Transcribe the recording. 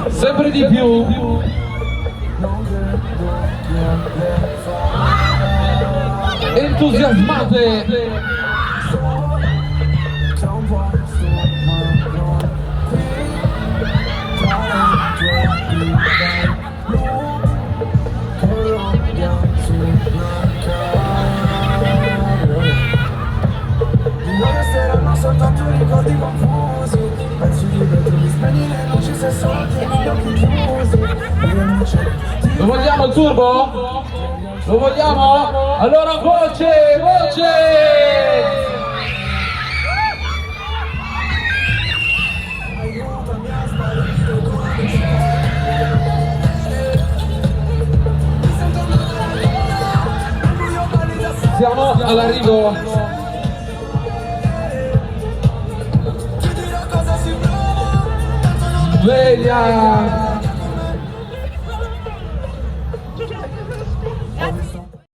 sempre di più. Entusiasmate. Soltanto ricordi confusi, pensi di poterli spegnere, non ci sei solo te negli occhi chiusi. Lo vogliamo il turbo? Lo vogliamo? Allora voce, voce! Siamo all'arrivo. Sveglia!